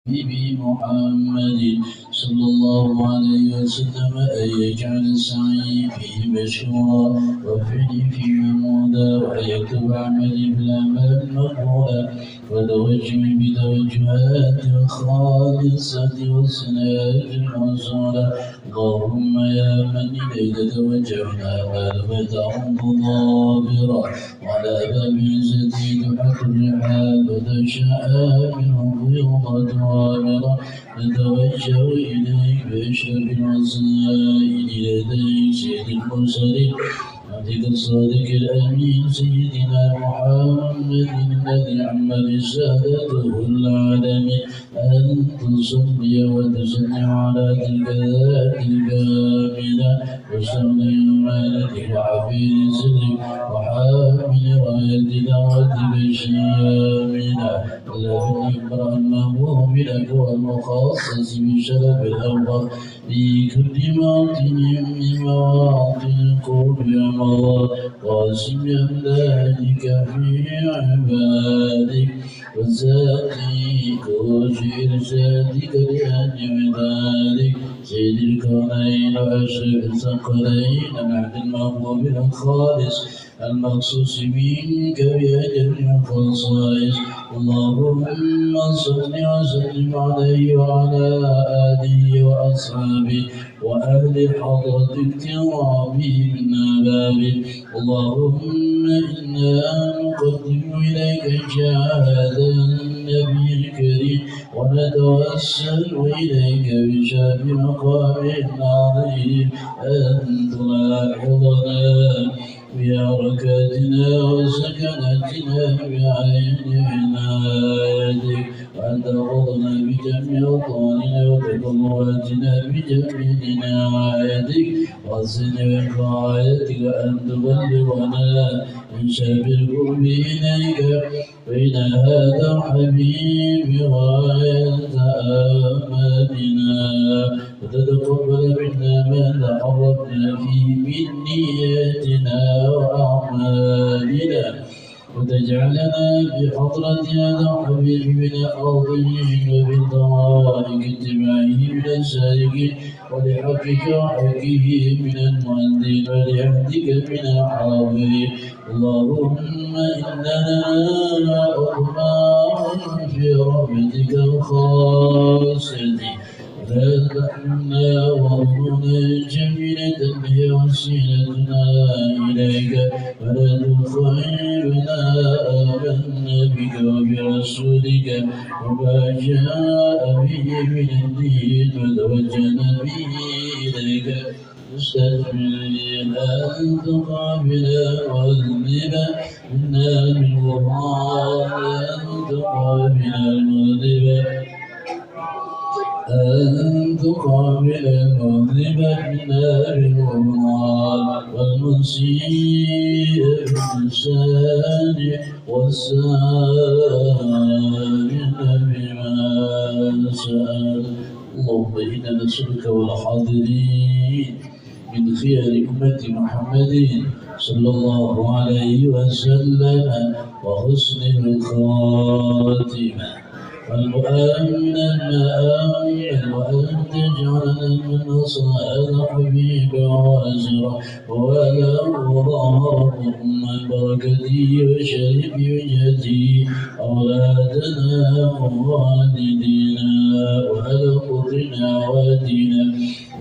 حبيبي محمد صلى الله عليه وسلم أن يجعل السعي فيه مشكورا وفعلي فيه محمودا وأن يكتب عملي بالأعمال مقبولا وتوجهي بتوجهات الخالصة والسناج الموصولة اللهم يا من إليك توجهنا فلفتحه ضابرا وعلى باب عزتي تحط الرحال وتشاء منه فيضة وامرة نتوجه إليك بأشرف الوسائل لديك سيد المرسلين عبدك الصادق الأمين سيدنا محمد الذي عم رسالته العالمين أن تصلي وتسلم على تلك الذات الكاملة واستغني مالك وحفيظ سرك وحامل راية دعوتك الشاملة الذي يقرأ المهموم لك والمخصص بشرف الأول في كل موطن من مواطن القرب والمرض قاسم أمدادك في عبادك وساتيك وفي إرشادك لأجل ذلك سيد الكونين وأشرف الثقلين العهد المغضوب الخالص المخصوص منك بأجل الخصائص اللهم صل وسلم عليه وعلى آله وأصحابه وأهل حضرة الكرام من بابه اللهم إنا نقدم إليك هذا النبي الكريم ونتوسل إليك بشرف مقامه العظيم أن تلاحظنا بحركاتنا وسكناتنا بعين عنايتك وأن تأخذنا بجميع أوطاننا وتقواتنا بجميع نعايتك وحسن وقايتك وأن تبلغنا من شر القرب إليك بين هذا الحبيب غاية آمالنا وتتقبل منا ما تحركنا فيه من نياتنا وأعمالنا وتجعلنا بحضرة هذا الحبيب من الأرضين وبالطرائق اتباعه من السالكين ولحقك وحقه من المؤدين ولعهدك من الحاضرين اللهم إننا أطمع في رحمتك الخاصة لا تحرمنا وارضنا جميلة هي وسيلتنا إليك ولا تخيبنا آمنا بك وبرسولك وما جاء به من الدين وتوجهنا به إليك مستغفرين أن تقابل وذنب منا من وراء أن تقابل المذنب أن تقابل المذنب من نار الغمار والمسيء باللسان والسائل بما سأل اللهم إنا نسألك والحاضرين من خير أمة محمد صلى الله عليه وسلم وحسن الخاتمة والمؤمن المآمن وأن تجعلنا من أصحاب حبيب وأزرع ولا ظهرهم من بركته وشرف وجهته أولادنا ووالدينا وألقنا وادينا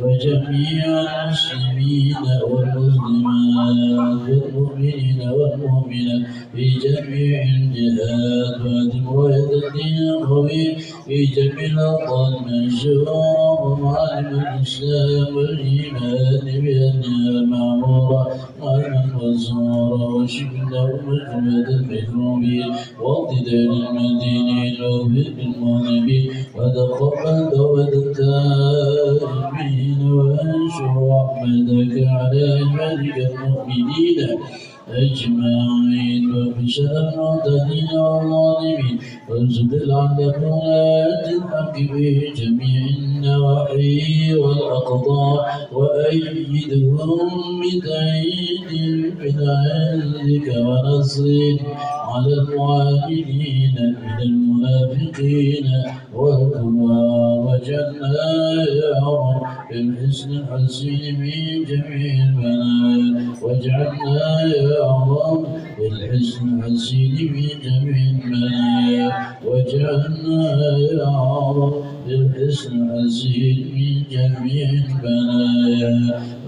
وجميع المسلمين والمسلمات والمؤمنين والمؤمنات في جميع الجهات وأدم الدين القوي في جميع الأوطان منشورا ومعلم الإسلام والإيمان بأنها معمورة وأمن وزارة وشكلا ومجمد المكروبين واقتدار المدينين وفق المغنبين وتقبل توبة التائبين وانشر رحمتك على عبادك المؤمنين أجمعين وبشر المعتدين والظالمين وارزق العدل ولاة الحق في جميع النواحي والأقطار وأيدهم بتأييد من عندك ونصر على المعاندين من المنافقين والكفار واجعلنا يا رب بالحسن الحسين من جميع البلايا واجعلنا يا رب بالحسن الحسين من جميع البلايا واجعلنا يا رب بالحسن الحسين من جميع البلايا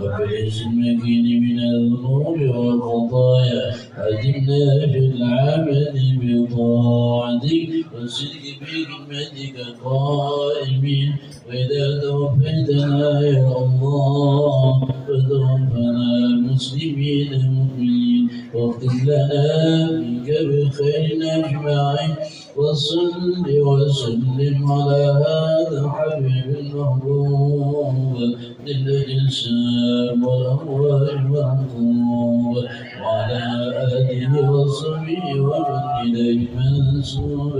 وبالحسن المكين من الذنوب والخطايا أدمنا في العمل بطاعتك والصدق بكلمتك قائمين وإذا توفيتنا يا الله فتوفنا مسلمين مؤمنين واغفر لنا منك بخير أجمعين وصل وسلم على هذا الحبيب المحبوب للأجسام والأموال والقلوب وعلى آله وصحبه ومن إليه منسوب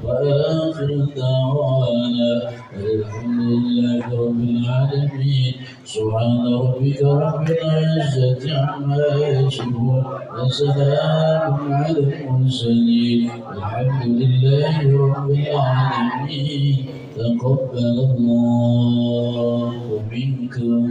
وآخر دعوانا الحمد لله رب العالمين سبحان ربك رب العزة عما يصفون وسلام على المرسلين والحمد لله رب العالمين تقبل الله منكم.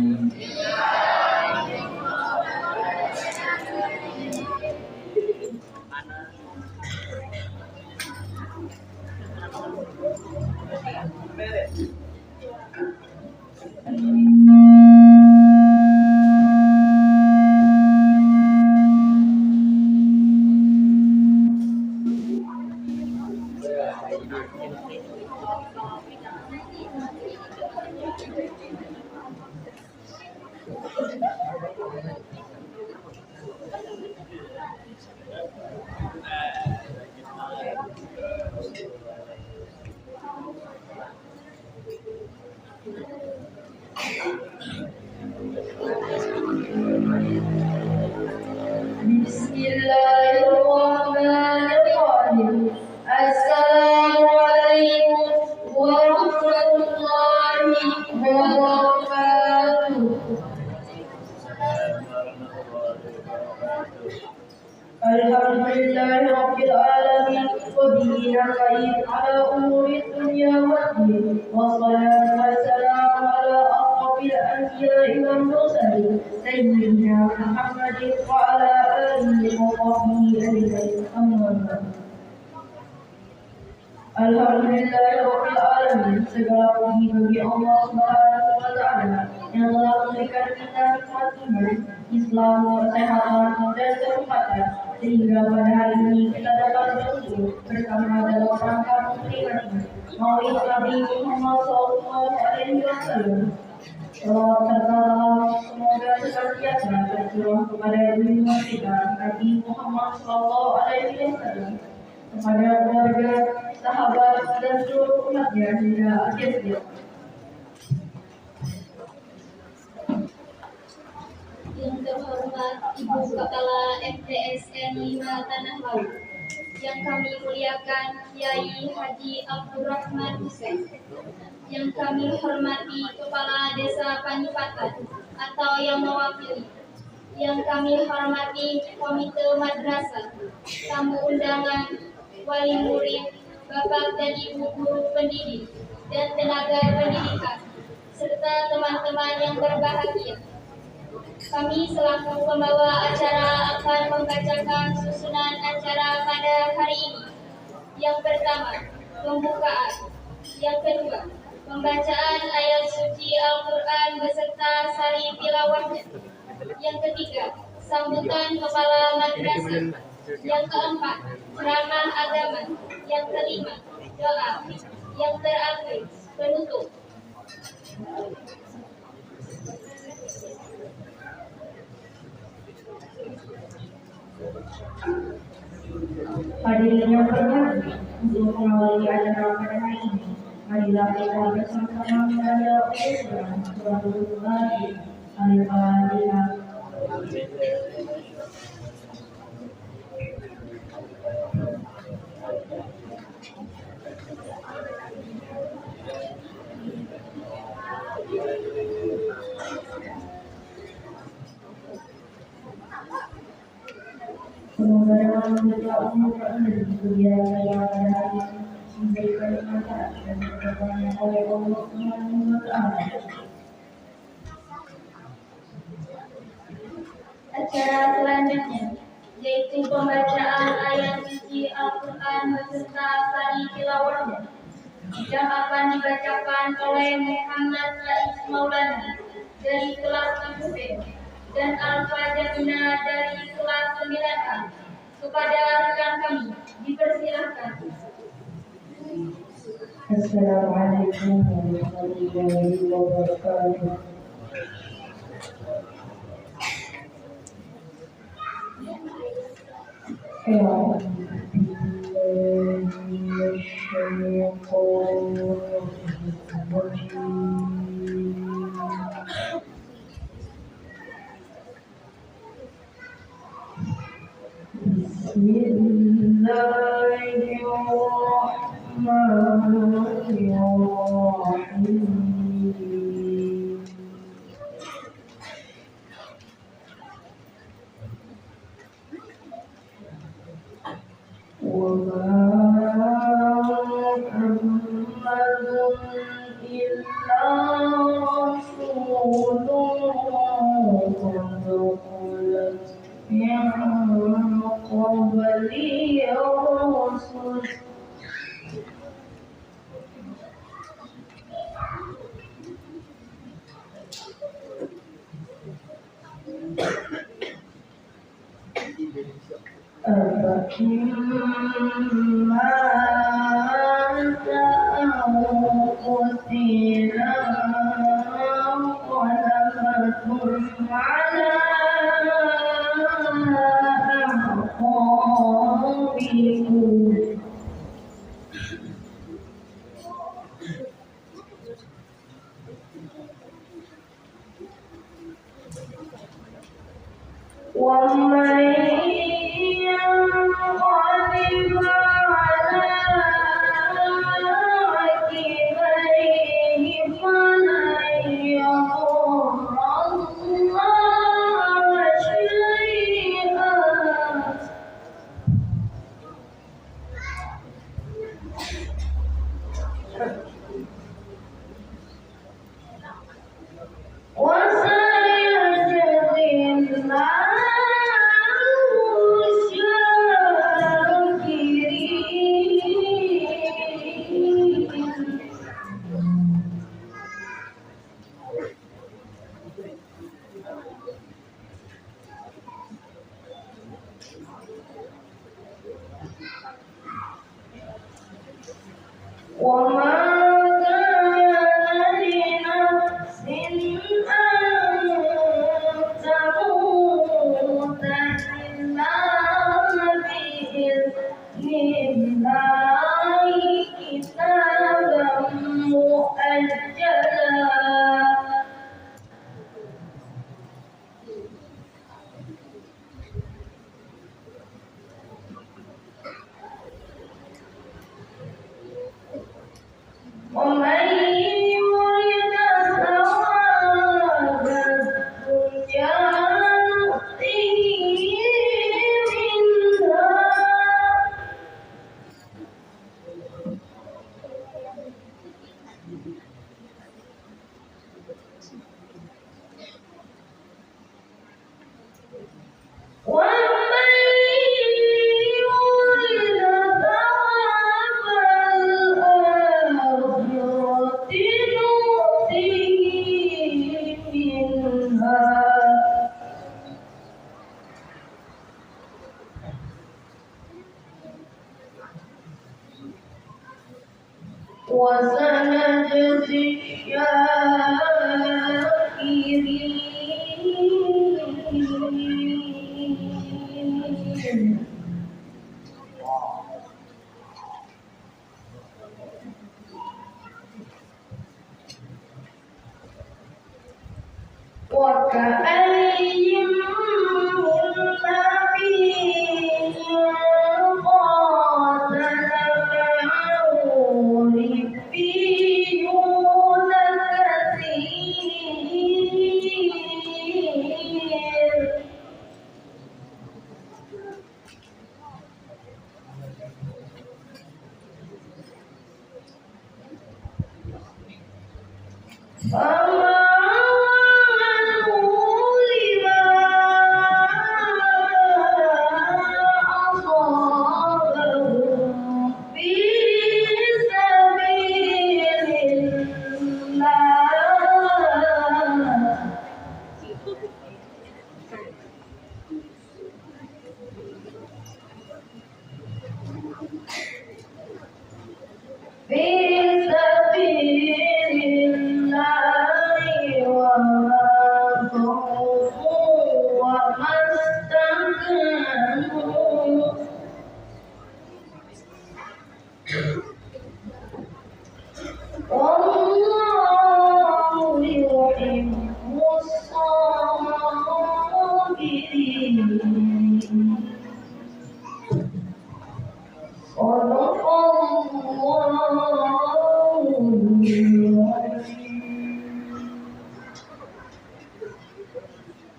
Bismillahirrahmanirrahim. Assalamualaikum warahmatullahi wabarakatuh. Alhamdulillahi rabbil alamin wa bihi nasta'in ala umuri dunya waddin wassalatu wassalamu ala ashrafil anbiya'i wal mursalin sayyidina Muhammadin wa ala alihi wa sahbihi ajma'in. Amma ba'd. Alhamdulillahi rabbil alamin, segala puji bagi Allah Subhanahu wa taala yang telah memberikan kita nikmat iman, Islam, kesehatan dan kesempatan sehingga pada hari ini kita dapat berkumpul bersama dalam rangka memperingati Maulid Nabi Muhammad SAW. Salawat serta salam semoga senantiasa tercurah kepada junjungan kita Nabi Muhammad SAW, kepada keluarga, sahabat dan seluruh umatnya hingga akhir hayat. Yang terhormat Ibu Kepala FTSN 5 Tanah Laut, yang kami muliakan Kiai Haji Abdurrahman Hussein, yang kami hormati Kepala Desa Panipatan atau yang mewakili, yang kami hormati Komite Madrasah, tamu undangan, wali murid, Bapak dan Ibu guru pendidik dan tenaga pendidikan, serta teman-teman yang berbahagia. Kami selaku pembawa acara akan membacakan susunan acara pada hari ini. Yang pertama, pembukaan. Yang kedua, pembacaan ayat suci Al-Quran beserta sari tilawahnya. Yang ketiga, sambutan kepala madrasah. Yang keempat, ceramah agama. Yang kelima, doa. Yang terakhir, penutup. Hadirin yang berbahagia, untuk mengawali acara pada hari ini, marilah kita bersama-sama membaca Al-Quran surah Al-Fatihah. Al-Fatihah. umur Anda di dunia yang ada memberikan manfaat dan berkenan oleh Allah Subhanahu wa Ta'ala. Acara selanjutnya yaitu pembacaan ayat suci Al-Quran beserta sari tilawahnya yang akan dibacakan oleh Muhammad Rais Maulana dari kelas 7B dan Alfa Jamina dari kelas 9A. Kepada rekan kami dipersilahkan. Assalamualaikum warahmatullahi wabarakatuh. Bismillahirrahmanirrahim.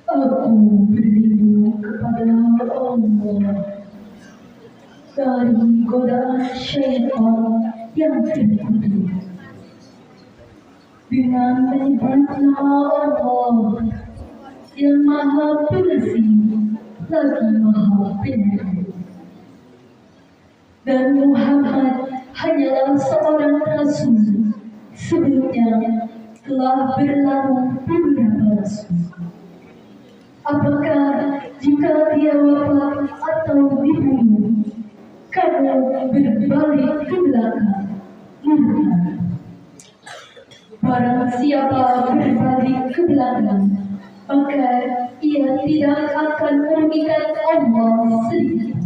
Aku berlindung kepada Allah dari godaan syaitan yang terkutuk. Dengan menyebut nama Allah yang Maha Pengasih lagi Maha Penyayang. Dan Muhammad hanyalah seorang rasul. Sebelumnya telah berlalu beberapa rasul. Apakah jika dia wafat atau dibunuh, kamu berbalik ke belakang? Murka. Barang siapa berbalik ke belakang, maka ia tidak akan merugikan Allah sedikit.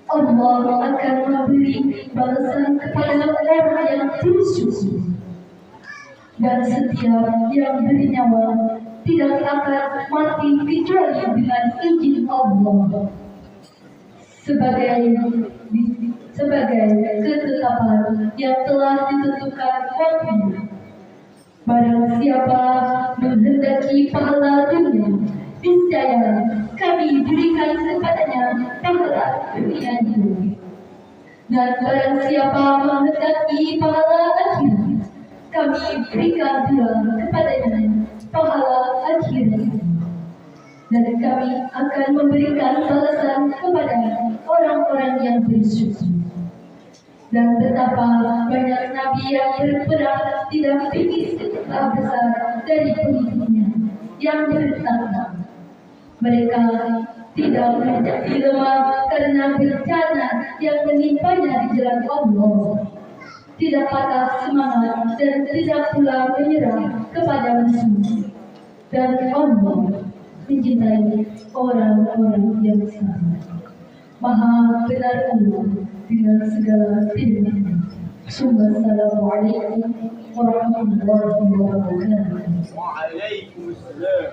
Allah akan memberi balasan kepada orang yang bersyukur. Dan setiap yang bernyawa tidak akan mati kecuali dengan izin Allah sebagai ketetapan yang telah ditentukan waktunya. Barang siapa menghendaki pahala dunia, niscaya kami berikan kepadanya pahala dunia ini. Dan barang siapa menghendaki pahala akhirat, kami berikan pula kepadanya pahala akhirat. Dan kami akan memberikan balasan kepada orang-orang yang bersyukur. Dan betapa banyak nabi yang berperang tidak didampingi setelah besar dari pengikutnya yang bertanya. Mereka tidak menjadi lemah karena bencana yang menimpanya di jalan Allah. Tidak patah semangat dan tidak pula menyerah kepada musuh. Dan Allah mencintai orang-orang yang sabar. Maha benar Allah dengan segala firman-Nya. Assalamualaikum warahmatullahi wabarakatuh. Waalaikumsalam.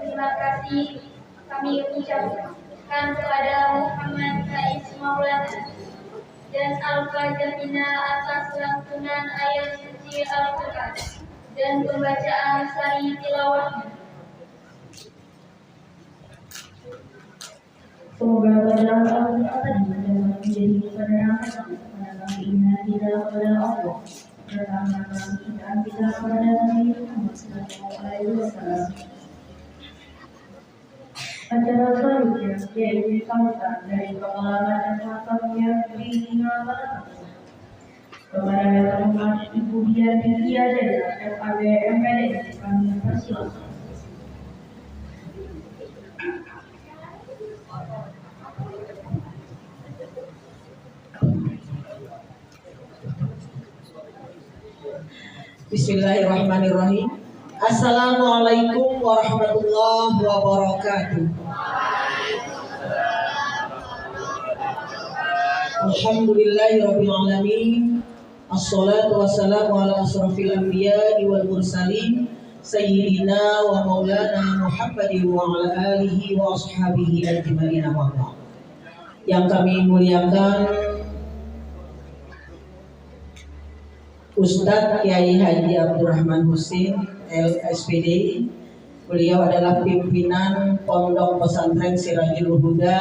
Terima kasih kami ucapkan kepada Muhammad Faiz Maulana dan Al-Fajrina atas lantunan ayat suci Al-Quran dan pembacaan sari tilawahnya. Semoga pada tadi dapat menjadi penerangan pada keinginan kita kepada Allah, pertama keinginan kita kepada Nabi Muhammad SAW. Acara selanjutnya yaitu kautan dari pengalaman dan hafalannya di Ninggalan. Kepada teman Ibu Dian Dia Jaya FAB MPD kami persilakan. Bismillahirrahmanirrahim. Assalamualaikum warahmatullahi wabarakatuh. Alhamdulillahirabbil alamin. Assalatu wassalamu ala asrofil anbiya'i wal mursalin sayyidina wa maulana Muhammadin wa ala alihi wa ashabihi ajma'in wa ba'd. Yang kami muliakan Ustadz Kiai Haji Abdurrahman Husin LSPD. Beliau adalah pimpinan Pondok Pesantren Sirajul Huda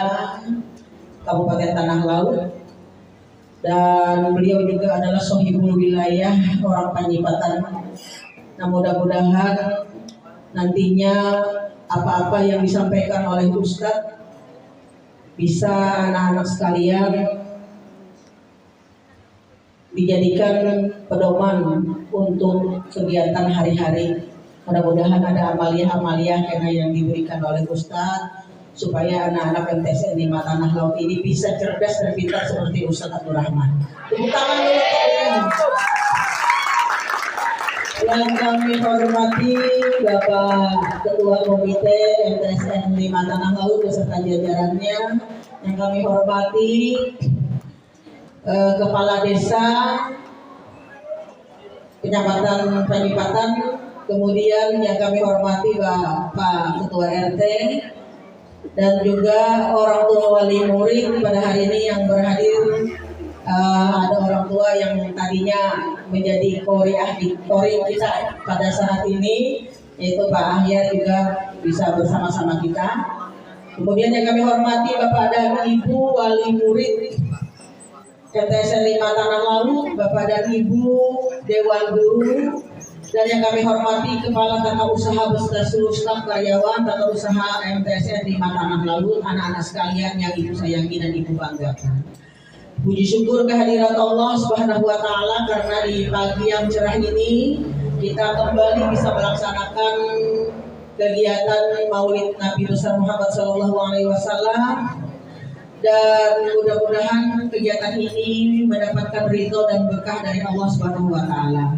Kabupaten Tanah Laut. dan beliau juga adalah sohibul wilayah orang Panyipatan. Nah, mudah-mudahan nantinya apa-apa yang disampaikan oleh Ustadz bisa anak-anak sekalian dijadikan pedoman untuk kegiatan hari-hari. Mudah-mudahan ada amaliah-amaliah karena yang diberikan oleh Ustadz supaya anak-anak MTSN 5 Tanah Laut ini bisa cerdas dan pintar seperti Ustadz Abdul Rahman. Tepuk tangan dulu kalian. Yang kami hormati Bapak Ketua Komite MTSN 5 Tanah Laut beserta jajarannya. Yang kami hormati Kepala Desa Kecamatan Panyipatan, kemudian yang kami hormati Bapak Ketua RT dan juga orang tua wali murid pada hari ini yang berhadir. Ada orang tua yang tadinya menjadi kori kita pada saat ini, yaitu Pak Ahyar juga bisa bersama-sama kita. Kemudian yang kami hormati Bapak dan Ibu wali murid MTSN 5 Tanah Laut, Bapak dan Ibu Dewan Guru, dan yang kami hormati Kepala Tata Usaha beserta seluruh staf karyawan Tata Usaha MTSN 5 Tanah Laut, anak-anak sekalian yang Ibu sayangi dan Ibu banggakan. Puji syukur kehadirat Allah Subhanahu wa Ta'ala karena di pagi yang cerah ini kita kembali bisa melaksanakan kegiatan Maulid Nabi besar Muhammad SAW. Dan mudah-mudahan kegiatan ini mendapatkan ridho dan berkah dari Allah Subhanahu wa Ta'ala.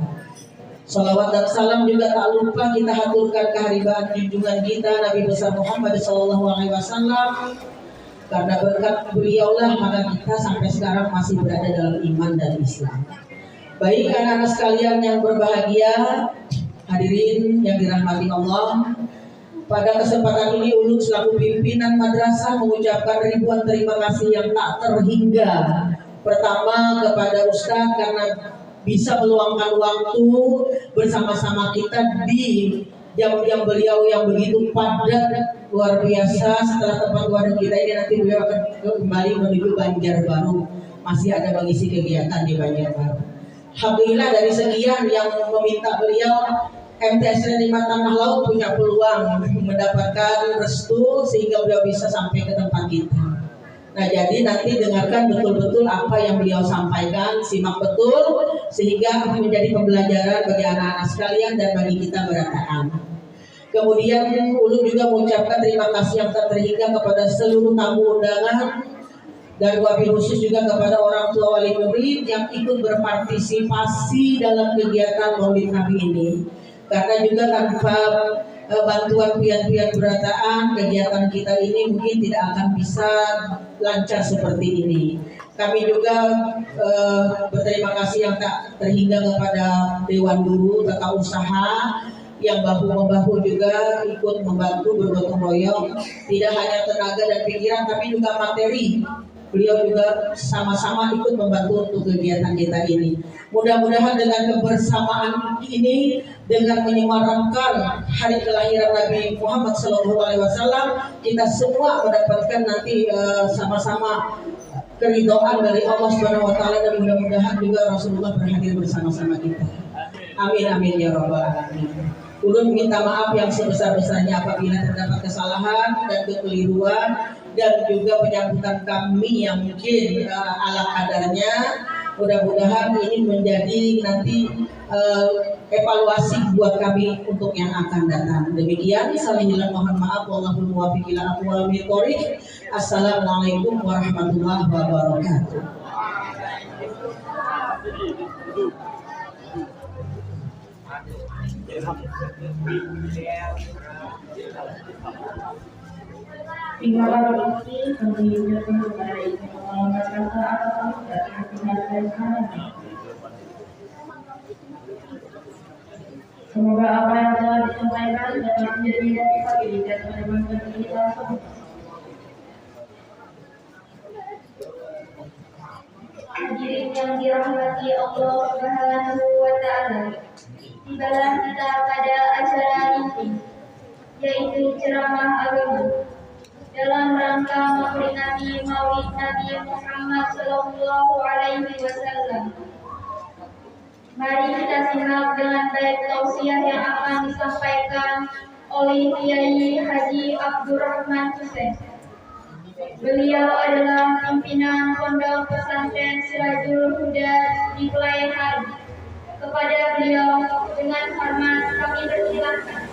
Salawat dan salam juga tak lupa kita haturkan keharibaan junjungan kita Nabi besar Muhammad SAW. Karena berkat beliaulah maka kita sampai sekarang masih berada dalam iman dan Islam. Baik anak-anak sekalian yang berbahagia, hadirin yang dirahmati Allah. Pada kesempatan ini Ulun selaku pimpinan madrasah mengucapkan ribuan terima kasih yang tak terhingga. Pertama kepada Ustadz karena bisa meluangkan waktu bersama-sama kita di jam-jam beliau yang begitu padat, luar biasa. Setelah tempat wadah kita ini nanti beliau akan kembali menuju Banjarbaru. Masih ada mengisi kegiatan di Banjarbaru. Alhamdulillah dari sekian yang meminta beliau, MTSN 5 Tanah Laut punya peluang mendapatkan restu sehingga beliau bisa sampai ke tempat kita. Nah, jadi nanti dengarkan betul-betul apa yang beliau sampaikan, simak betul sehingga menjadi pembelajaran bagi anak-anak sekalian dan bagi kita berataan. Kemudian Ulun juga mengucapkan terima kasih yang tak terhingga kepada seluruh tamu undangan dan wabil khusus juga kepada orang tua wali murid yang ikut berpartisipasi dalam kegiatan Maulid Nabi ini. Karena juga tanpa bantuan pihak-pihak berataan, kegiatan kita ini mungkin tidak akan bisa lancar seperti ini. Kami juga berterima kasih yang tak terhingga kepada Dewan Guru Tata Usaha yang bahu-membahu juga ikut membantu bergotong royong, tidak hanya tenaga dan pikiran tapi juga materi. Beliau juga sama-sama ikut membantu untuk kegiatan kita ini. Mudah-mudahan dengan kebersamaan ini, dengan menyemarakkan hari kelahiran Nabi Muhammad SAW, kita semua mendapatkan nanti sama-sama keridhaan dari Allah Subhanahu Wa Taala dan mudah-mudahan juga Rasulullah berhadir bersama-sama kita. Amin amin ya rabbal alamin. Ulun minta maaf yang sebesar-besarnya apabila terdapat kesalahan dan kekeliruan dan juga penyambutan kami yang mungkin ala kadarnya. Mudah-mudahan ini menjadi nanti evaluasi buat kami untuk yang akan datang. Demikian, salah mohon maaf. Wallahul muwaffiq ila aqwamit thoriq. Assalamualaikum warahmatullahi wabarakatuh. Terima kasih kami ucapkan kepada Ibu Kepala Madrasah atas dan kami. Semoga apa yang telah disampaikan dapat menjadi motivasi dan menemankan kita semua. Hadirin yang dirahmati Allah Subhanahu wa Ta'ala, tibalah kita pada acara ini, yaitu ceramah agama. dalam rangka memperingati Maulid Nabi Muhammad Sallallahu Alaihi Wasallam. Mari kita simak dengan baik tausiah yang akan disampaikan oleh Kiai Haji Abdurrahman Hussein. Beliau adalah pimpinan Pondok Pesantren Sirajul Huda di Pelayan. Kepada beliau dengan hormat kami persilahkan.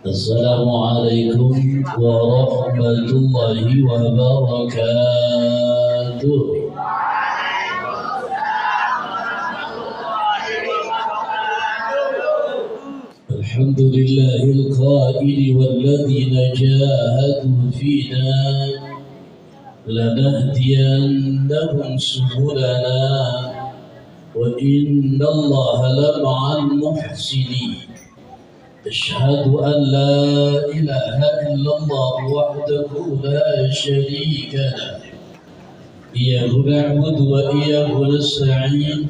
Assalamualaikum warahmatullahi wabarakatuh. Alhamdulillahil qaili walladzina jahadu fina lanahdiyannahum subulana wa innallaha lama'al muhsinin. أشهد أن لا إله إلا الله وحده لا شريك له إياه نعبد وإياه نستعين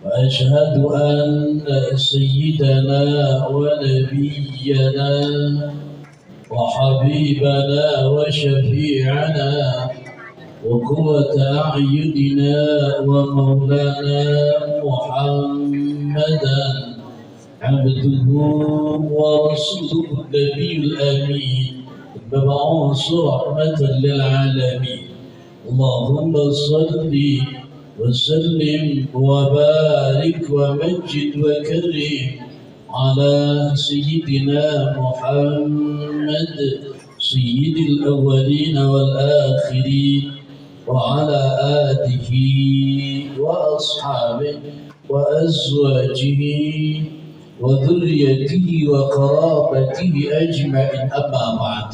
وأشهد أن سيدنا ونبينا وحبيبنا وشفيعنا وقوة أعيننا ومولانا محمدا عبده ورسوله النبي الأمين المبعوث رحمة للعالمين. اللهم صل وسلم وبارك ومجد وكرم على سيدنا محمد سيد الأولين والآخرين وعلى آله وأصحابه وأزواجه وذريته وقرابته أجمعين. أما بعد،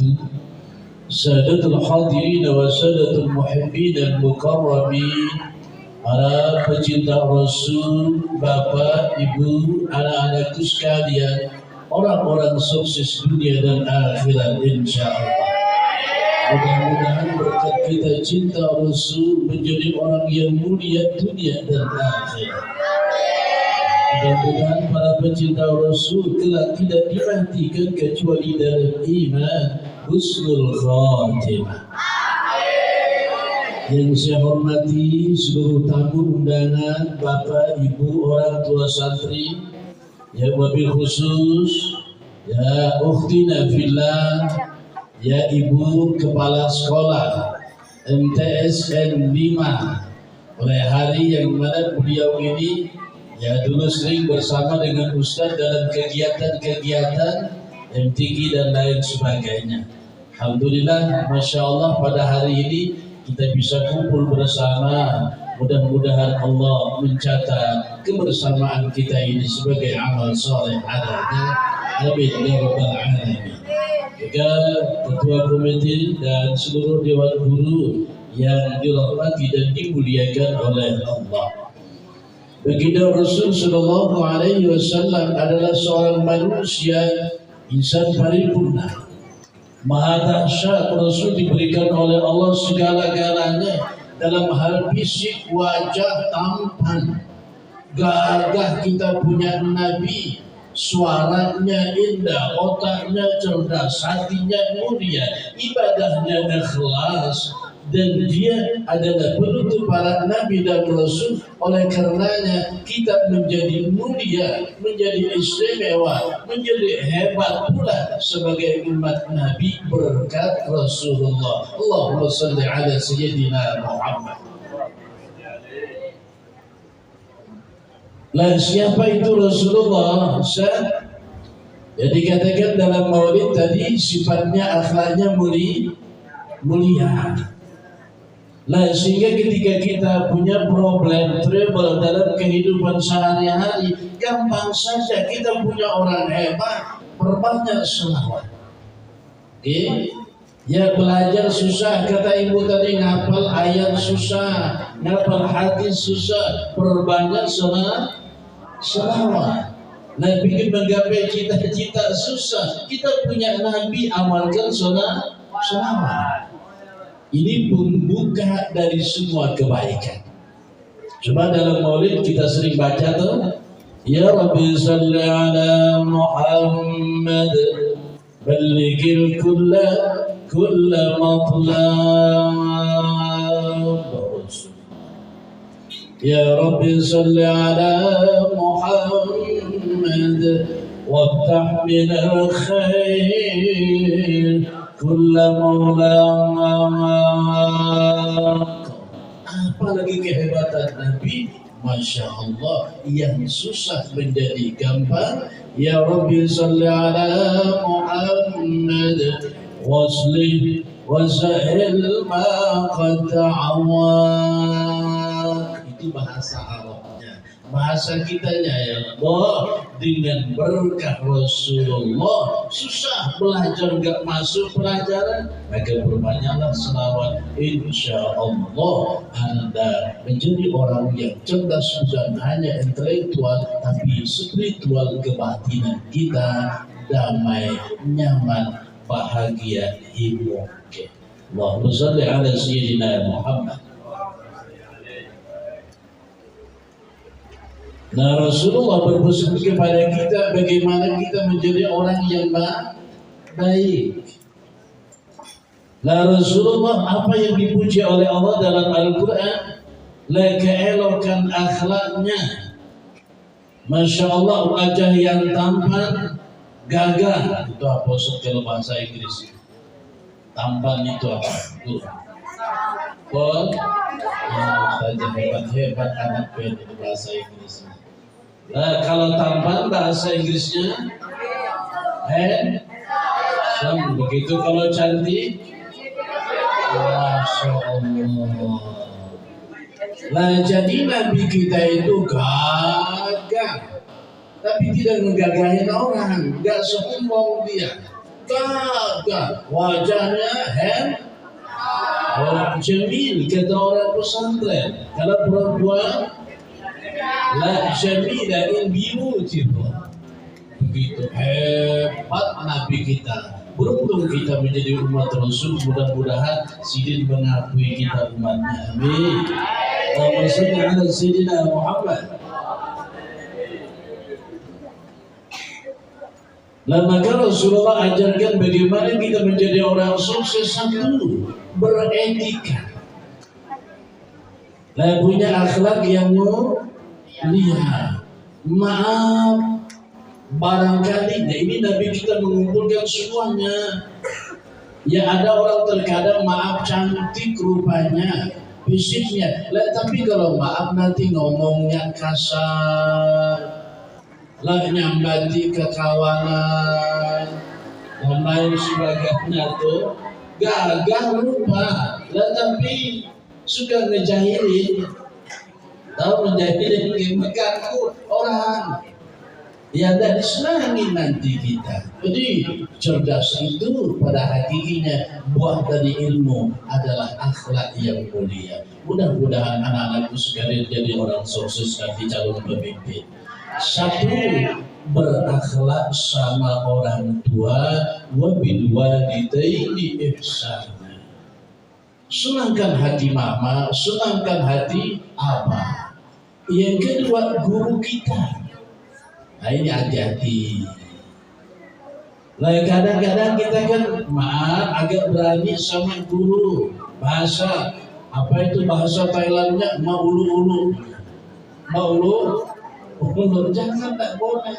سادة الحاضرين وسادة المحبين المكرمين، para pecinta Rasul, Bapak, Ibu, anak-anakku sekalian, orang-orang sukses dunia dan akhirat insya Allah. Mudah-mudahan berkat kita cinta Rasul menjadi orang yang mulia dunia dan akhirat. Mudah-mudahan para pecinta Rasul kelak tidak dimatikan kecuali dalam iman husnul khatimah. Yang saya hormati seluruh tamu undangan, Bapak, Ibu, orang tua santri, ya wabil khusus, ya ukhtina fillah, ya Ibu Kepala Sekolah MTSN 5, oleh hari yang mana beliau ini ya dulu sering bersama dengan Ustadz dalam kegiatan-kegiatan MTQ dan lain sebagainya. Alhamdulillah, Masya Allah pada hari ini kita bisa kumpul bersama. Mudah-mudahan Allah mencatat kebersamaan kita ini sebagai amal soleh adanya. Amin ya rabbal alamin. Juga ketua komite dan seluruh dewan guru yang dirahmati dan dimuliakan oleh Allah. Baginda Rasul Sallallahu Alaihi Wasallam adalah seorang manusia insan paripurna. Maha dahsyat. Rasul diberikan oleh Allah segala-galanya dalam hal fisik, wajah, tampan, gagah. Kita punya Nabi, suaranya indah, otaknya cerdas, hatinya mulia, ibadahnya ikhlas, dan dia adalah penutup para nabi dan rasul. Oleh karenanya kita menjadi mulia, menjadi istimewa, menjadi hebat pula sebagai umat Nabi berkat Rasulullah. Allahumma salli ala sayyidina Muhammad. Lah siapa itu Rasulullah? Jadi katakan dalam maulid tadi sifatnya akhlaknya mulia. Lah sehingga ketika kita punya problem, trouble dalam kehidupan sehari-hari, gampang saja kita punya orang hebat, perbanyak selawat. Oke? Ya belajar susah, kata ibu tadi, ngapal ayat susah, ngapal hadis susah, perbanyak selawat. Nah, bikin menggapai cita-cita susah. Kita punya Nabi, amalkan selawat. Ini pembuka dari semua kebaikan. Coba dalam maulid kita sering baca tuh, Ya Rabbi salli ala Muhammad ballighil kulla matlab. Ya Rabbi salli ala Muhammad waftah min al-khair kulla maulab. Apalagi kehebatan Nabi, Masya Allah, yang susah menjadi gampang. Ya Rabbi salli ala Muhammad waslih wasahil ma qad ta'awak. Itu bahasa Arabnya. Bahasa kitanya, ya Allah, dengan berkah Rasulullah susah belajar, gak masuk pelajaran, maka berbanyaklah selawat. Insya Allah Anda menjadi orang yang cerdas, bukan hanya intelektual tapi spiritual, kebatinan kita damai, nyaman, bahagia, hidup. Allahumma shalli ala sayyidina Muhammad. Nah, Rasulullah berpesan kepada kita bagaimana kita menjadi orang yang baik. Nah, Rasulullah apa yang dipuji oleh Allah dalam Al-Quran? Keelokan akhlaknya. Masya Allah, wajah yang tampan, gagah. Itu apa kalau bahasa Inggris? Tampan itu apa? Saja hebat anak itu bahasa Inggris. Nah, kalau tampan bahasa Inggrisnya begitu. Kalau cantik, Masya Allah. Nah, jadi Nabi kita itu gagah, tapi tidak menggagahin orang, gak sombong dia, gagah, wajahnya orang jamil, kata orang pesantren. Kalau perempuan, la jamila in biyutillah. Begitu hebat Nabi kita. Beruntung kita menjadi umat Rasul. Mudah-mudahan Sidin mengakui kita umatnya. Amin. Allahumma shalli ala sayyidina Muhammad. Nah, maka Rasulullah ajarkan bagaimana kita menjadi orang sukses. Satu, beretika. Nah, punya akhlak yang mulia. Maaf, barangkali, nah ini Nabi kita mengumpulkan semuanya. Ya, ada orang terkadang maaf cantik rupanya, fisiknya, tapi kalau maaf nanti ngomongnya kasar, nyambati kekawanan, dan lain sebagainya tuh gagah rupa, tapi suka ngejahilin, tahu ngejahilin, mengganggu orang, ya tidak disenangi nanti kita. Jadi cerdas itu pada hakikinya buah dari ilmu adalah akhlak yang mulia. Mudah-mudahan anak-anakku sekalian jadi orang sukses nanti calon pemimpin. Satu, berakhlak sama orang tua, wabil walidaini ihsana. Senangkan hati mama, senangkan hati abah. Yang kedua, guru kita. Nah, ini hati-hati. Nah, kadang-kadang kita kan maaf agak berani sama guru. Bahasa apa itu bahasa Thailandnya? Maulu-ulu. Jangan, tak boleh.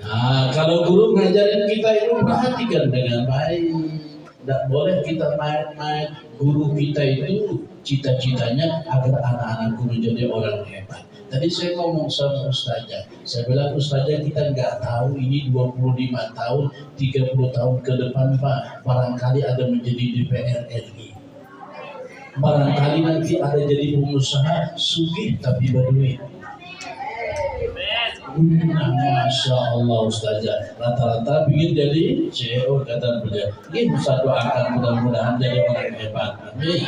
Nah, kalau guru ngajarin kita itu perhatikan dengan baik. Tidak boleh kita main-main. Guru kita itu cita-citanya agar anak-anakku menjadi orang hebat. Tadi saya ngomong sama ustazah, saya bilang ustazah kita nggak tahu ini 25 tahun, 30 tahun ke depan Pak, barangkali ada menjadi DPR RI. Barangkali nanti ada jadi pengusaha sugih tapi berduit. Masya Allah Ustazah, rata-rata ingin jadi CEO kata beliau. Ini bisa doakan mudah-mudahan jadi orang hebat. Amin.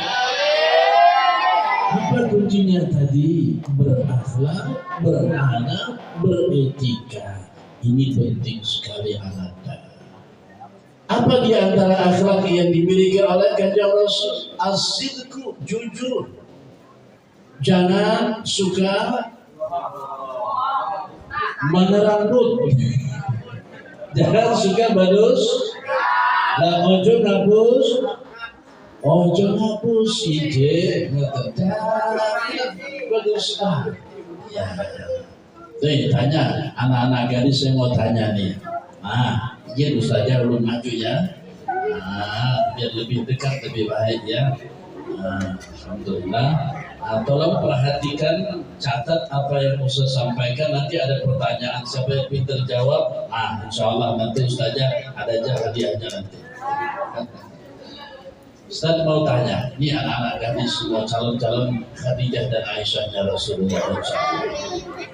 Apa kuncinya tadi? Berakhlak, beranak, beretika. Ini penting sekali anaknya. Apa di antara akhlak yang dimiliki oleh Kanjeng Rasul? As-sidqu, jujur. Jangan suka menerambut. Jangan suka badus. Lah ojo ngapus. Ojo ngapus ide badus. Ya. Nih tanya anak-anak gadis yang mau tanya nih. Nah, izin Ustazah belum maju ya. Nah, biar lebih dekat lebih baik ya. Nah, alhamdulillah. Nah, tolong perhatikan, catat apa yang Ustaz sampaikan. Nanti ada pertanyaan, siapa yang pintar jawab. Nah, insya Allah nanti Ustazah ada aja hadiahnya nanti. Ustaz mau tanya, ini anak-anak gadis semua calon-calon Khadijah dan Aisyahnya Rasulullah SAW.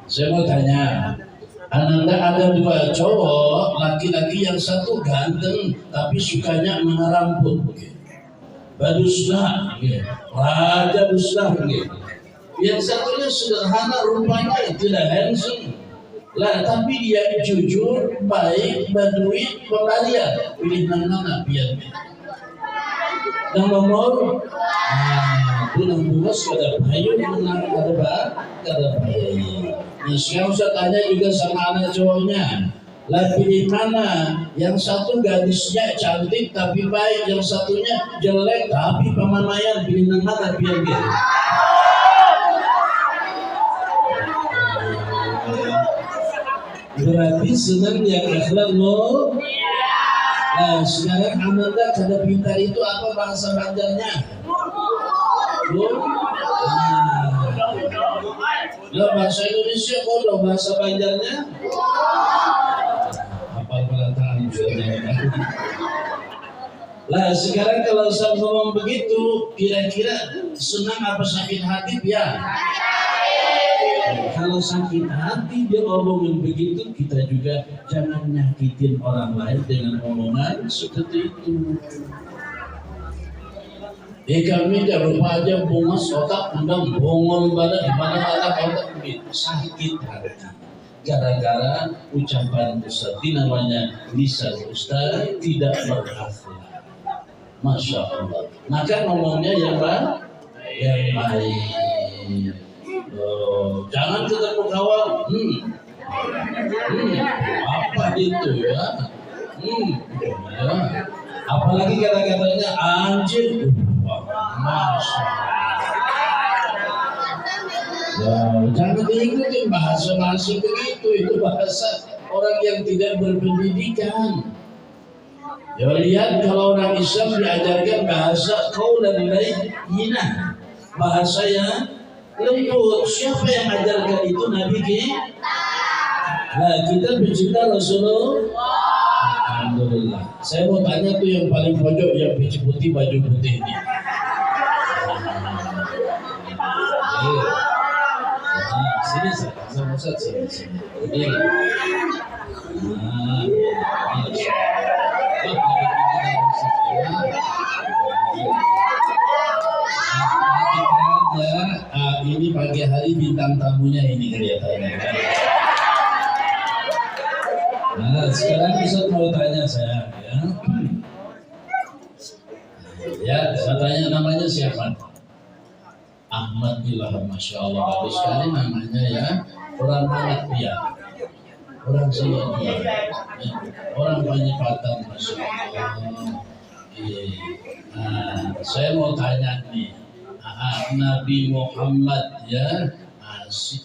Saya mau tanya, Ananda ada dua cowok, laki-laki yang satu ganteng tapi sukanya mengerambut, baduslah, raja buslah, yang satunya sederhana rupanya tidak handsome, lah tapi dia jujur, baik, berduit, pembalian, pilih mana biar. Yang nomor, pulang buas kada bayu, menang kada bayu. Nah, sekarang saya tanya juga sama anak cowoknya, lah pilih mana? Yang satu gadisnya cantik tapi baik, yang satunya jelek tapi pemamaian, pilih mana biar dia? Berarti senang yang akhlak lo. Nah, sekarang Ananda kada pintar itu apa bahasa Banjarnya? Lah bahasa Indonesia bodoh, bahasa Banjarnya apa perkataan lah sekarang kalau saya ngomong begitu kira-kira senang apa sakit hati ya? Kalau sakit hati dia ngomongin begitu, kita juga jangan nyakitin orang lain dengan omongan seperti itu. Kami dah rupa aja bungas otak undang bongol badan di mana otak begitu sakit hati gara-gara ucapan Ustaz. Namanya lisan Ustaz tidak berakhlak. Masya Allah. Maka ngomongnya yang baik. Jangan ketemu kawan. Apa itu ya? Ya. Apalagi kata-katanya anjir. Masya Allah. Jangan diikutin bahasa-bahasa begitu. Itu bahasa orang yang tidak berpendidikan. Ya lihat kalau orang Islam diajarkan bahasa qaulan layyinah, bahasa yang lembut. Siapa yang ajarkan itu? Nabi kita. Nah, kita pencinta Rasulullah. Alhamdulillah. Saya mau tanya tuh yang paling pojok yang biji putih baju putih ini. Sini sama Ustaz sini. Ini. Ini pagi hari bintang tamunya ini kelihatannya. Nah, sekarang Ustaz mau tanya saya ya. Ya, saya tanya namanya siapa? Ahmad Ilham, Masya Allah, bagus sekali namanya ya. Orang mana dia? Orang sini dia. Orang Banyipatan, Masya Allah. Nah, saya mau tanya nih. Nabi Muhammad ya,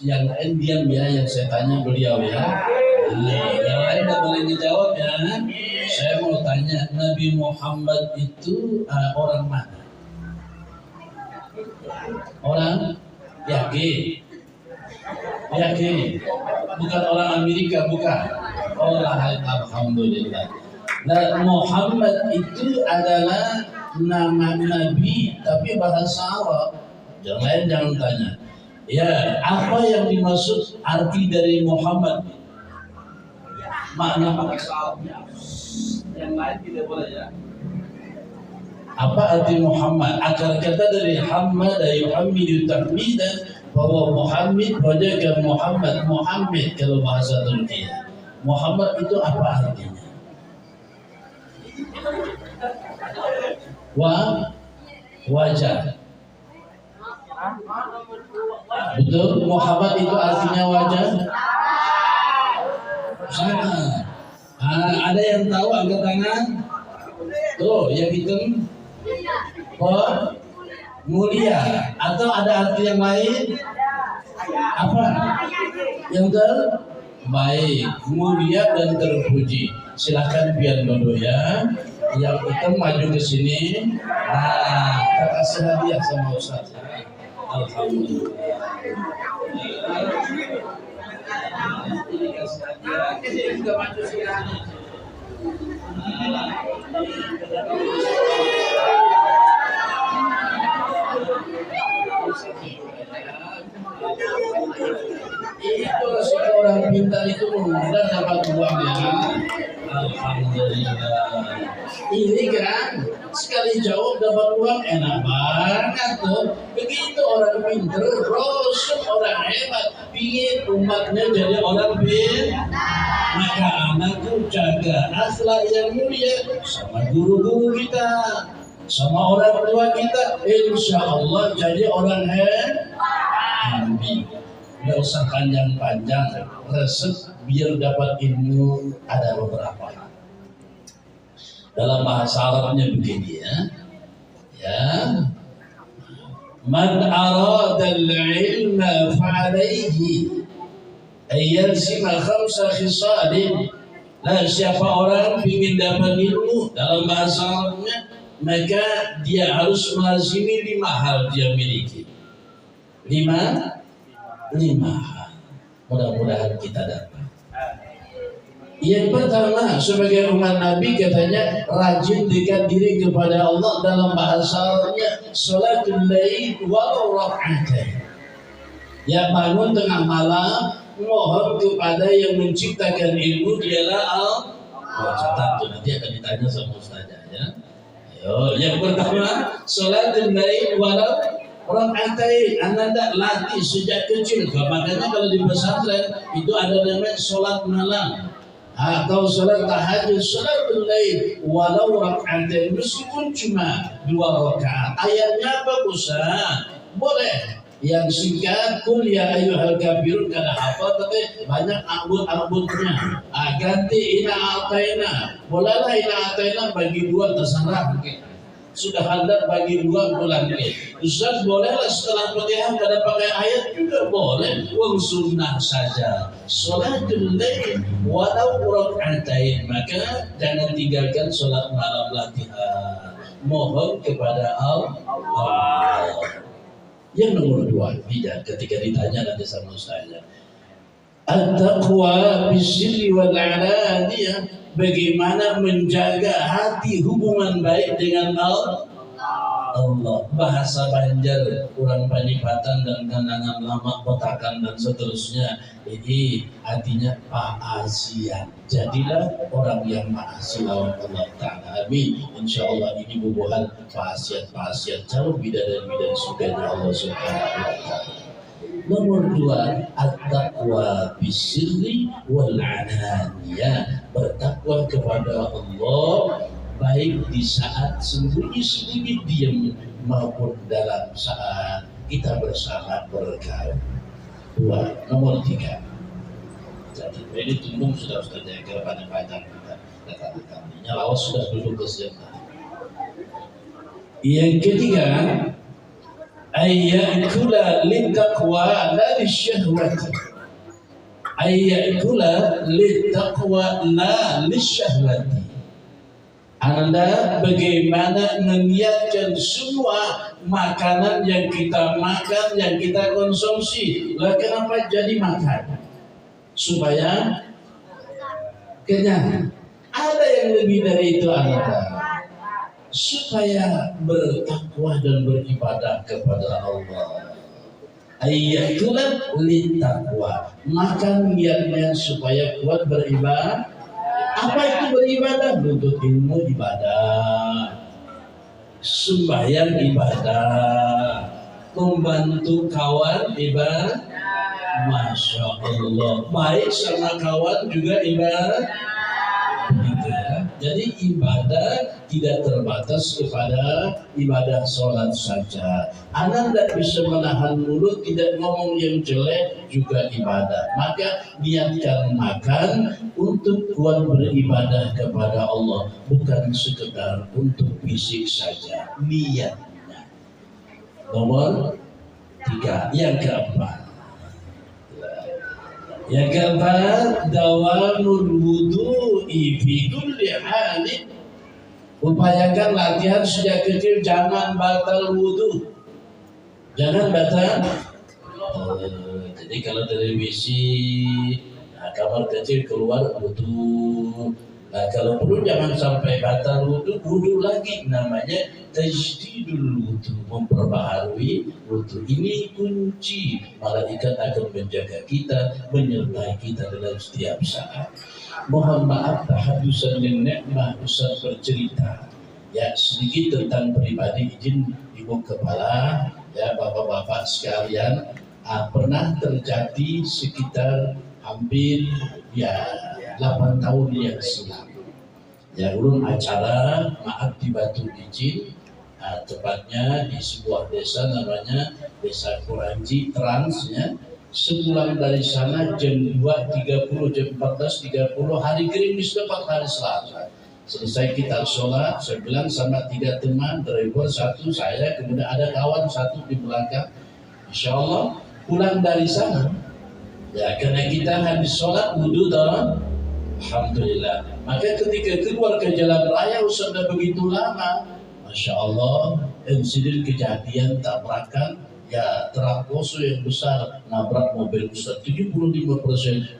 yang lain diam ya, yang saya tanya beliau ya. Yang lain tidak boleh dijawab ya. Saya mau tanya, Nabi Muhammad itu orang mana? Orang yakin, bukan orang Amerika, bukan. Alhamdulillah. Nah, Muhammad itu adalah nama Nabi tapi bahasa Arab. Yang lain jangan tanya. Ya, apa yang dimaksud arti dari Muhammad? Makna yang lain tidak boleh ya. Apa arti Muhammad? Akar kata dari hamada yuhammidu tahmidan, bahwa Muhammad wajah Muhammad, Muhammad kalau bahasa Turki. Muhammad itu apa artinya? Wajah. Betul, Muhammad itu artinya wajah. Sama. Ada yang tahu angkat tangan? Tuh, yang hitam mulia. Atau ada arti yang lain? Apa? Yang terbaik, mulia dan terpuji. Silahkan biar dulu ya. Yang hitam maju ke sini. Kita kasih hadiah sama Ustaz. Alhamdulillah. Kita maju sekali. Itu orang pintar itu mudah dapat uang ya. Alhamdulillah. Ini kan sekali jawab dapat uang enak banget tuh. Begitu orang pintar, Rasul orang hebat, ingin umatnya jadi orang pintar. Maka anakku jaga akhlak yang mulia sama guru-guru kita, sama orang tua kita, insya Allah jadi orang hebat. Amin. Nggak usah panjang-panjang, resep biar dapat ilmu ada beberapa. Dalam bahasa Arabnya begini ya. Man arada al-ilma fa'alayhi ayyalsima khamsa khisalin. Nah, siapa orang ingin dapat ilmu dalam bahasa Arabnya, maka dia harus melazimi 5 hal dia miliki. 5 hal. Mudah-mudahan kita dapat. Yang pertama, sebagai umat Nabi katanya rajin dekat diri kepada Allah, dalam bahasa Arabnya salatul lail walau rak'atain. Ya, bangun tengah malam mohon kepada yang menciptakan ilmu, dialah Allah. Catat tuh, nanti akan ditanya sama ustazah ya. Ayo, yang pertama salatul lail walau rak'atain. Anda latih sejak kecil. Makanya kalau di pesantren itu ada namanya salat malam atau salat tahajud, salatul lail walau rak'atain, meskipun cuma 2 rakaat. Ayatnya bagus, boleh yang singkat, kul ya ayyuhal kafirun, kada hafal tapi banyak ambut-ambutnya. Ganti ina ataina, bolehlah ina ataina bagi 2 terserah. Sudah hendak bagi 2 bulan ini. Ustaz bolehlah setelah Fatihah kada pakai ayat juga boleh. Wong sunnah saja. Salatul lail walau rak'atain. Maka jangan tinggalkan salat malam latihan. Mohon kepada Allah. Yang nomor 2, tidak ketika ditanya nanti sama ustaznya. At-taqwa bisirri wal alaniyah. Bagaimana menjaga hati hubungan baik dengan Allah. Bahasa Banjar, kurang Panipatan dan Kandangan Lama, Kotakan dan seterusnya. Ini artinya paasian. Jadilah orang yang maasi lawan Allah Ta'ala. Amin. Insya Allah ini bubuhan paasian jauh bidadari sukanya Allah Subhanahu wa Ta'ala. Nomor 2, at-taqwa bisirri wal alaniyah. Bertakwa kepada Allah baik di saat sembunyi-sembunyi diam maupun dalam saat kita bersama bergaul. 2, nomor 3. Jadi ini tumbung sudah jaga pada panjang kita katakan. Lawas sudah duduk ke siapa. Yang ketiga, ayyakula littaqwa la lisyahwati. Ayyakula littaqwa la lisyahwati. Anda bagaimana meniatkan semua makanan yang kita makan, yang kita konsumsi. Lah kenapa jadi makan? Supaya kenyang. Ada yang lebih dari itu Anda. Supaya bertakwa dan beribadah kepada Allah. Ayatulan littaqwa, maka niatnya supaya kuat beribadah. Apa itu beribadah? Menuntut ilmu ibadah, sembahyang ibadah, membantu kawan ibadah. Masya Allah, baik sama kawan juga ibadah. Begitu ya. Jadi ibadah tidak terbatas kepada ibadah sholat saja. Anak tidak bisa menahan mulut, tidak ngomong yang jelek juga ibadah. Maka niatkan makan untuk kuat beribadah kepada Allah, bukan sekedar untuk fisik saja. Niatnya. Nomor 3. Yang keempat, dawamul wudu'i fi kulli halin. Upayakan latihan sejak kecil, jangan batal wudu. Jangan batal. Jadi kalau televisi, kamar kecil keluar wudu. Nah, kalau perlu jangan sampai batal wudu lagi. Namanya tajdidul wudu, memperbaharui wudu. Ini kunci. Malaikat akan menjaga kita, menyertai kita dalam setiap saat. Mohon maaf tahadusan yang nikmah Ustaz bercerita ya sedikit tentang pribadi, izin Ibu Kepala, ya Bapak-bapak sekalian. Pernah terjadi sekitar hampir 8 tahun yang silam. Ya, ulun acara maaf di Batu Bicin, tepatnya di sebuah desa namanya Desa Kuranji Trans ya. Sepulang dari sana jam 2.30, jam 14.30, hari gerimis tepat hari Selasa. Selesai kita sholat, saya bilang sama 3 teman, driver 1, saya, kemudian ada kawan 1 di belakang. Insya Allah pulang dari sana, ya karena kita habis sholat wudhu toh, alhamdulillah. Maka ketika keluar ke jalan raya sudah begitu lama, Masya Allah, insiden kejadian tabrakan. Ya, truk Poso yang besar nabrak mobil besar, 75%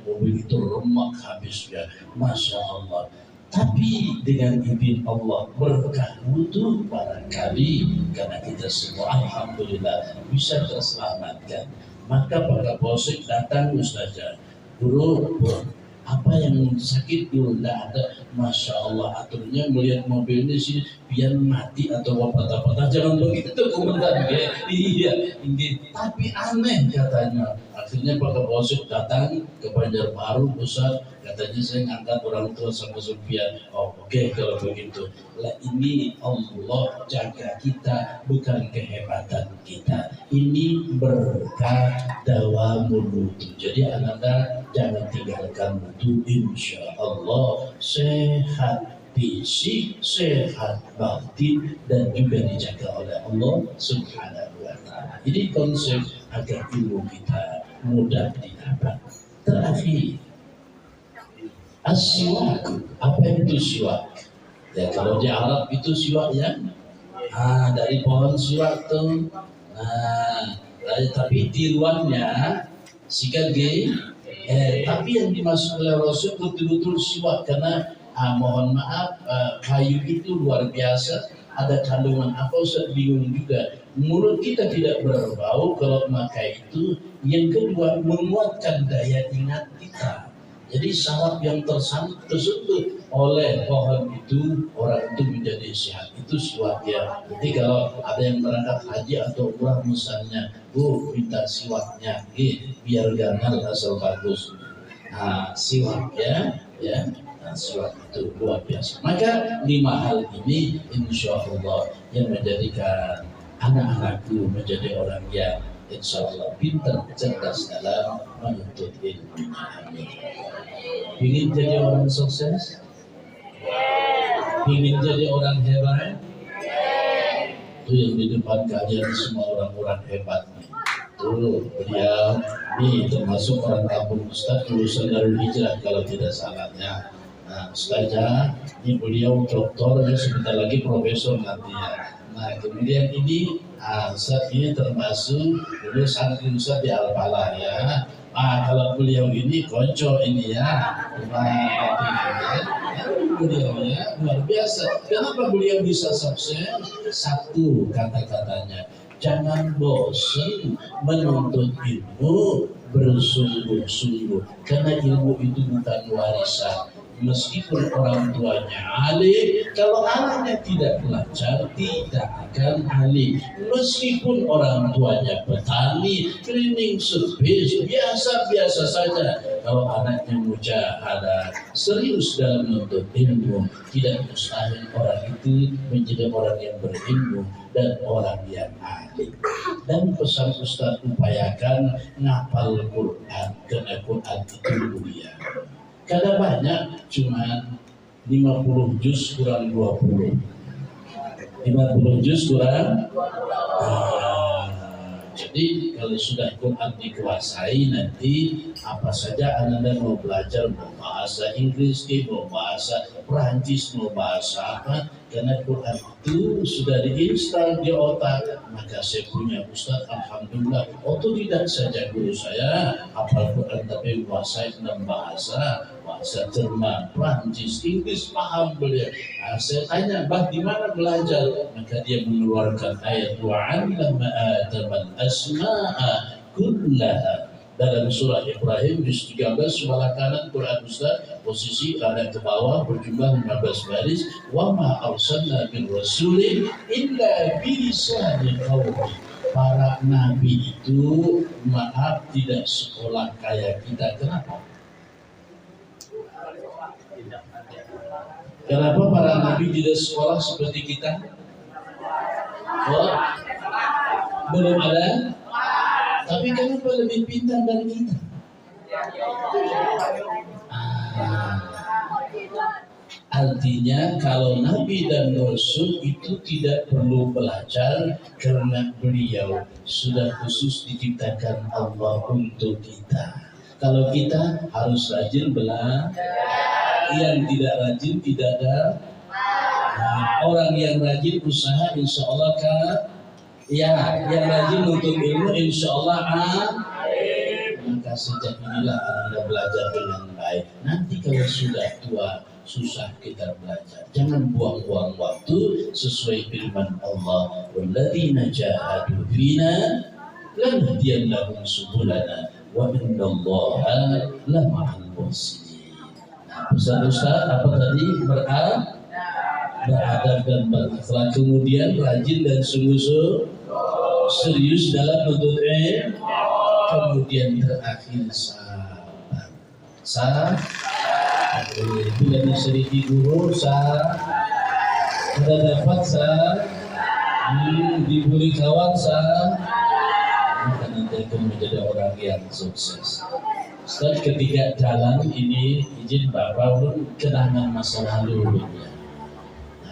mobil itu remak habis ya, Masya Allah. Tapi dengan izin Allah, berkah wudu barangkali karena kita semua alhamdulillah bisa terselamatkan. Maka Pak Kapolsek datang, Ustazah, guru, apa yang sakit dulu tidak ada. Masya Allah, aturnya melihat mobil ini sih biar mati atau apa-apa, jangan begitu tuh komentar ya. Iya ini, tapi aneh katanya. Akhirnya Pak Kapolsek datang ke Banjarbaru, Ustaz, katanya saya ngangkat orang tua sama Sofia. Oh oke, kalau begitu lah, ini Allah jaga kita, bukan kehebatan kita. Ini berkah dawamul wudu. Jadi anak-anak jangan tinggalkan wudu, insya Allah sehat fisik, sehat batin, dan juga dijaga oleh Allah Subhanahu wa Ta'ala. Ini konsep agar ilmu kita mudah didapat. Terakhir, as-siwak. Apa itu siwak? Ya kalau di Arab itu siwak ya, dari pohon siwak tuh. Tapi tiruannya sikat G. Tapi yang dimaksud oleh Rasul betul-betul siwak, karena mohon maaf, kayu itu luar biasa, ada kandungan apa Ustaz bingung juga. Mulut kita tidak berbau kalau memakai itu. Yang kedua, menguatkan daya ingat kita. Jadi saraf yang tersentuh oleh pohon itu, orang itu menjadi sehat. Itu siwak ya. Jadi kalau ada yang berangkat haji atau umrah misalnya, minta siwaknya, biar ganal asal bagus. Siwak ya. Siwak itu luar biasa. Maka 5 hal ini insya Allah yang menjadikan anak-anakku menjadi orang yang insya Allah pintar, cerdas dalam menuntut ilmu. Amin. Ingin jadi orang sukses? Ingin jadi orang hebat? Itu yang di depan kalian semua orang-orang hebat. Tuh beliau ini termasuk orang kampung Ustaz lulusan Darul Hijrah kalau tidak salahnya. Ustazah, ini beliau doktor, ya sebentar lagi profesor nanti ya. Kemudian ini Ustaz ini termasuk beliau santri Ustaz di Al-Falah ya. Kalau beliau ini konco ini ya. Beliau ya luar biasa. Kenapa beliau bisa sukses? Satu kata-katanya, jangan bosan menuntut ilmu bersungguh-sungguh, karena ilmu itu bukan warisan. Meskipun orang tuanya alim, kalau anaknya tidak belajar tidak akan alim. Meskipun orang tuanya petani, cleaning service, biasa-biasa saja, kalau anaknya mujahadah, serius dalam menuntut ilmu, tidak mustahil orang itu menjadi orang yang berilmu dan orang yang alim. Dan pesan Ustaz, upayakan ngapal Quran, karena Quran itu mulia. Kadang banyak, cuman 50 juz kurang 20. 50 juz kurang. Jadi kalau sudah Quran dikuasai, nanti apa saja Anda mau belajar, mau bahasa Inggris, mau bahasa Perancis, mau bahasa apa, karena Quran itu sudah diinstal di otak. Maka saya punya Ustaz, alhamdulillah, otodidak saja guru saya hafal Quran, tapi menguasai 6 bahasa Jerman, Perancis, Inggris, paham beliau. Saya tanya, bah di mana belajar? Maka dia mengeluarkan ayat wa'allama Adam al-asma'a kullaha. Dalam surah Ibrahim juz 13 sebelah kanan Quran Ustaz, posisi kanan ke bawah berjumlah 15 baris. Wa ma arsalna min rasulin illa bi lisani qaumi. Para nabi itu, maaf, tidak sekolah kayak kita. Kenapa? Kenapa para nabi tidak sekolah seperti kita? Oh, belum ada. Tapi kenapa lebih pintar dari kita? Artinya kalau Nabi dan Rasul itu tidak perlu belajar, karena beliau sudah khusus diciptakan Allah untuk kita. Kalau kita harus rajin belajar, yang tidak rajin tidak ada. Orang yang rajin usaha, insya Allah kan. Ya, yang rajin untuk ilmu insya Allah maka sejak inilah Anda belajar dengan baik. Nanti kalau sudah tua, susah kita belajar. Jangan buang-buang waktu, sesuai firman Allah, walladzina jahadu fina lanahdiyannahum subulana wa innallaha lama'al muhsinin. Pesan Ustaz apa tadi? Beradab dan berakhlak, kemudian rajin dan sungguh-sungguh serius dalam menuntut ilmu, kemudian terakhir sabar. Bila diseriki guru ada dapat diberi kawan maka nanti akan menjadi orang yang sukses. Ustaz, ketika jalan ini izin Bapak pun kenangan masa lalu ya.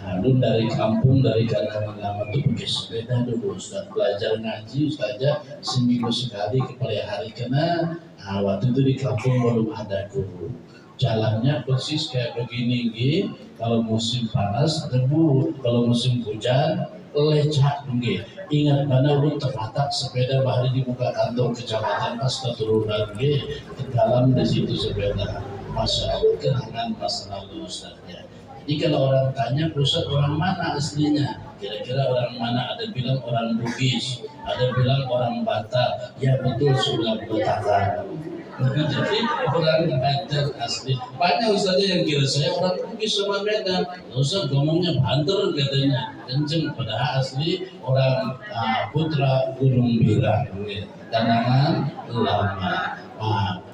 Lalu dari kampung, dari kalangan lama itu pakai sepeda dulu Ustaz, belajar ngaji Ustaznya seminggu sekali kepala hari, karena waktu itu di kampung belum ada guru. Jalannya persis kayak begini gitu. Kalau musim panas debu, kalau musim hujan lecak gitu. Ingat mana lu terletak sepeda bahari di muka kantor kecamatan pas keturunan gitu, dalam di situ sepeda. Masya Allah, kenangan masa lalu Ustaznya. Jadi kalau orang tanya, Ustaz orang mana aslinya? Kira-kira orang mana? Ada bilang orang Bugis, ada bilang orang Batak. Ya betul, sudah Batakan. Jadi orang Banjar asli. Banyak Ustaznya yang kira saya orang Bugis sama Medan. Ustaz ngomongnya banter katanya, kenceng. Padahal asli orang Putra Gunung Bira, Danangan Lama.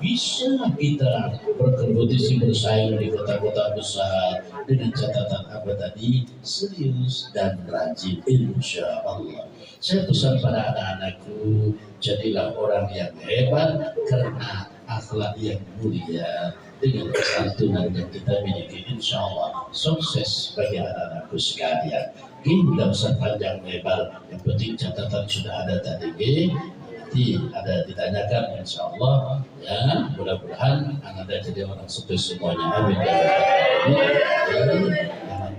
Bisa kita berkompetisi bersaing di kota-kota besar dengan catatan apa tadi? Serius dan rajin, insya Allah. Saya pesan pada anak-anakku, jadilah orang yang hebat karena akhlak yang mulia, dengan kesantunan yang kita miliki, insya Allah sukses bagi anak-anakku sekalian. Ini tidak usah panjang lebar, yang penting catatan sudah ada tadi. Nanti ada ditanyakan, insya Allah ya, mudah-mudahan Anda jadi orang sukses semuanya. Amin. Jangan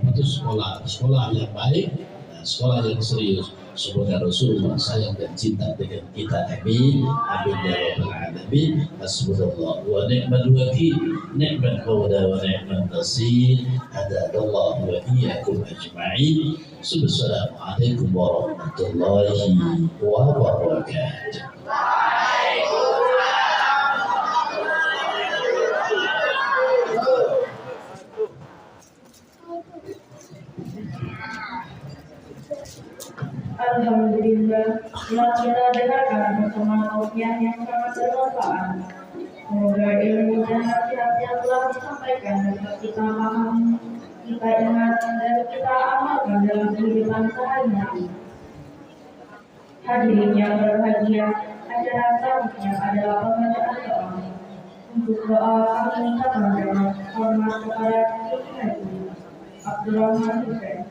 putus sekolah yang baik. sekolah yang serius. Semoga Rasulullah sayang dan cinta dengan kita. Amin. Amin ya rabbal alamin. Hasbunallah wa ni'mal wakil, ni'mal mawla wa ni'mal nasir. Hadallahu wa iyyakum ajma'in. Assalamualaikum warahmatullahi wabarakatuh. Alhamdulillah, telah kita dengarkan bersama tausiah yang sangat bermanfaat. Semoga ilmu dan nasihat yang telah disampaikan dapat kita pahami, kita ingat, dan kita amalkan dalam kehidupan sehari-hari. Hadirin yang berbahagia, acara selanjutnya adalah pembacaan doa. Untuk doa kami mintakan dengan hormat kepada Kiai Haji Abdurrahman Hussein.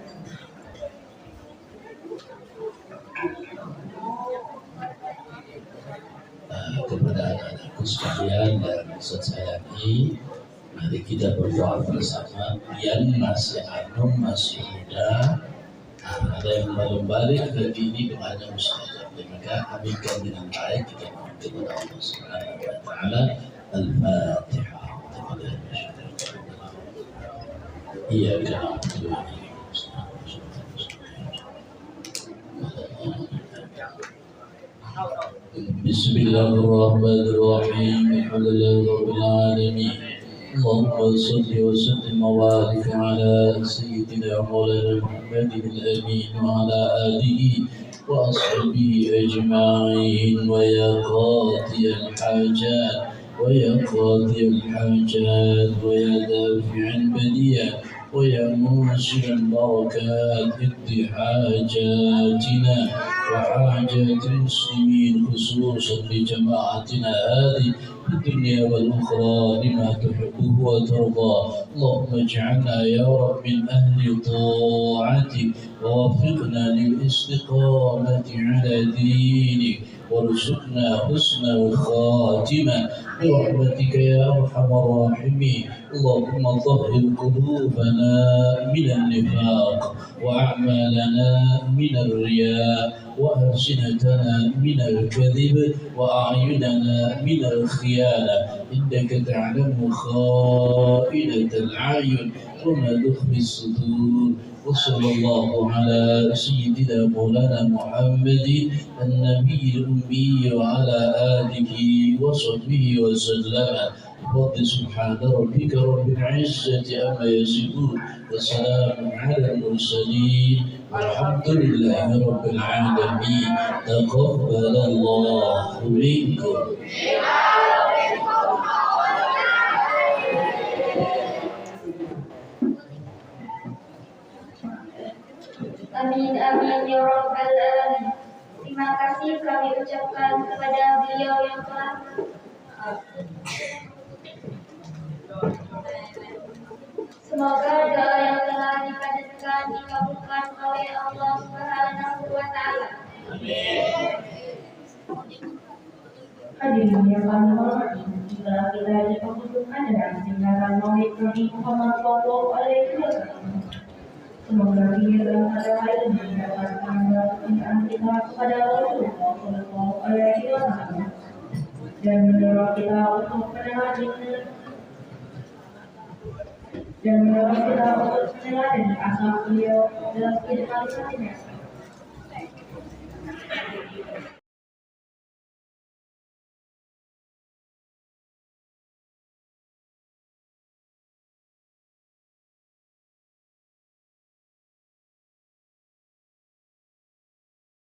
Kepada anak-anakku sekalian dan sesayangi, mari kita berdoa bersama. Yang masih anum, masih muda, ada yang belum balik lagi, ini doanya mustajab. Maka aminkan dengan baik, kita mohon kepada Allah Subhanahu wa taala. Al-Fatihah. Iya kan. بسم الله الرحمن الرحيم. الحمد لله رب العالمين. اللهم صل وسلم وبارك على سيدنا مولانا محمد الامين وعلى اله واصحابه اجمعين. ويا قاضي الحاجات ويا قاضي الحاجات ويا دافع البليات ويا موصل البركات اقض حاجاتنا وحاجات المسلمين خصوصا لجماعتنا هذه في الدنيا والأخرى لما تحبه وترضى. اللهم اجعلنا يا رب من أهل طاعتك ووفقنا للاستقامة على دينك وارزقنا حسن الخاتمة برحمتك يا أرحم الراحمين. اللهم طهر قلوبنا من النفاق وأعمالنا من الرياء وألسنتنا من الكذب وأعيننا من الخيانة. إنك تعلم خائنة الأعين وما تخفي الصدور. وصلى الله على سيدنا مولانا محمد النبي الأمي وعلى آله وصحبه وسلم. بفضل سبحان ربك رب العزة عما يصفون وسلام على المرسلين والحمد لله رب العالمين. تقبل الله منكم. Amin amin ya rabbal alamin. Terima kasih kami ucapkan kepada beliau yang telah semoga doa yang telah dipanjatkan dikabulkan oleh Allah Subhanahu wa taala. Hadirin yang kami hormati, setelah kita di penghujung acara singkatan Maulid Nabi Muhammad Sallallahu Alaihi Wasallam. Semoga kegiatan pada hari ini dapat menambah kecintaan kita kepada Rasulullah Sallallahu Alaihi Wasallam dan mendorong kita untuk meneladani akhlak beliau dalam kehidupan sehari-hari.